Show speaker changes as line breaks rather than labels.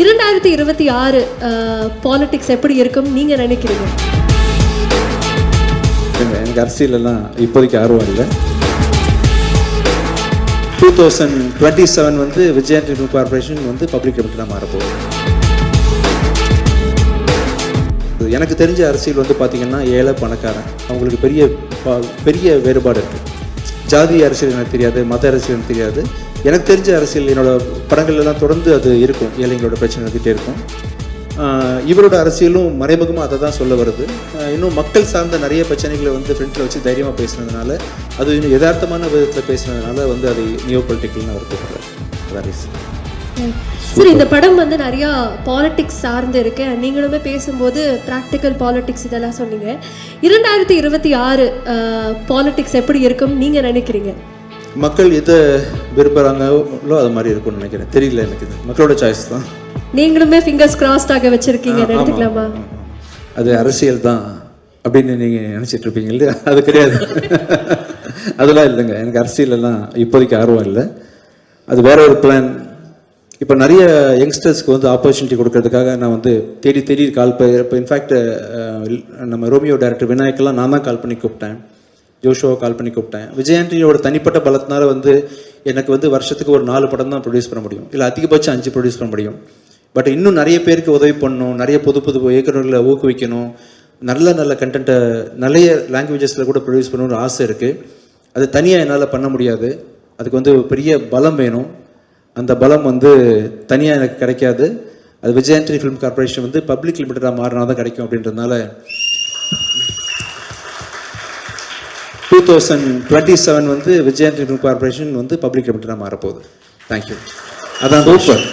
2026 politics எப்படி இருக்கும் நீங்க நினைக்கிறீங்க?
எனக்கு அரசியலெல்லாம் இப்போதைக்கு ஆர்வம் இல்லை. 2027 வந்து விஜயன் ஃபிலிம் கார்பரேஷன் வந்து பப்ளிக் லிமிட்டடாக மாறப்போகுது. எனக்கு தெரிஞ்ச அரசியல் வந்து பார்த்திங்கன்னா ஏழை பணக்காரன் அவங்களுக்கு பெரிய வேறுபாடு இருக்குது. ஜாதி அரசியல் எனக்கு தெரியாது, மத அரசியல் எனக்கு தெரியாது. எனக்கு தெரிஞ்ச அரசியல் என்னோடய படங்கள்லாம் தொடர்ந்து அது இருக்கும். ஏழைங்களோட பிரச்சனை இருந்துகிட்டே இருக்கும். இவரோட அரசியலும் மறைமுகமாக அதை தான் சொல்ல வருது. இன்னும் மக்கள் சார்ந்த நிறைய பிரச்சனைகளை வந்து ஃப்ரெண்ட்ஸில் வச்சு தைரியமாக பேசுனதுனால, அது இன்னும் யதார்த்தமான விதத்தில் பேசுனதுனால வந்து அதை நியோ பொலிட்டிக்கல்னு அவர் கூப்பிட்றாரு.
சரி, இந்த படம் வந்து நிறையா பாலிடிக்ஸ் சார்ந்து இருக்கு. நீங்களுமே பேசும்போது ப்ராக்டிக்கல் பாலிடிக்ஸ் இதெல்லாம் சொன்னீங்க. 2026 பாலிடிக்ஸ் எப்படி இருக்கும் நீங்க நினைக்கிறீங்க?
மக்கள் எதை விரும்புகிறாங்களோ அது மாதிரி இருக்கும்னு நினைக்கிறேன். தெரியல, எனக்கு இது மக்களோட சாய்ஸ் தான்.
நீங்களுமே ஃபிங்கர்ஸ் கிராஸ்டாக வச்சிருக்கீங்க, எடுத்துக்கலாமா?
அது அரசியல் தான் அப்படின்னு நீங்கள் நினச்சிட்டு இருப்பீங்க இல்லையா? அது கிடையாது. அதெல்லாம் இல்லைங்க. எனக்கு அரசியலெல்லாம் இப்போதைக்கு ஆர்வம் இல்லை. அது வேற ஒரு பிளான். இப்போ நிறைய யங்ஸ்டர்ஸ்க்கு வந்து ஆப்பர்ச்சுனிட்டி கொடுக்கறதுக்காக நான் வந்து தேடி இப்போ இன்ஃபேக்ட் நம்ம ரோமியோ டைரக்டர் விநாயக்கெல்லாம் நான் தான் கால் பண்ணி கூப்பிட்டேன். ஜோஷோவை கால் பண்ணி கூப்பிட்டேன். விஜயாண்டியோட தனிப்பட்ட பலத்தினால வந்து எனக்கு வந்து வருஷத்துக்கு ஒரு 4 படம் தான் ப்ரொடியூஸ் பண்ண முடியும், இல்லை அதிகபட்சம் 5 ப்ரொடியூஸ் பண்ண முடியும். பட் இன்னும் நிறைய பேருக்கு உதவி பண்ணணும், நிறைய புது இயக்குநர்களை ஊக்குவிக்கணும், நல்ல கண்டென்ட்டை நிறைய லாங்குவேஜஸில் கூட ப்ரொடியூஸ் பண்ணணும்னு ஆசை இருக்குது. அது தனியாக என்னால் பண்ண முடியாது. அதுக்கு வந்து பெரிய பலம் வேணும். அந்த பலம் வந்து தனியாக எனக்கு கிடைக்காது. அது விஜயாண்டி ஃபிலிம் கார்பரேஷன் வந்து பப்ளிக் லிமிட்டடாக மாறினா தான் கிடைக்கும். அப்படின்றதுனால 2027 வந்து விஜயாண்டி ஃபிலிம் கார்பரேஷன் வந்து பப்ளிக் லிமிட்டடாக மாறப்போகுது. தேங்க்யூ. அதான் சூப்பர்.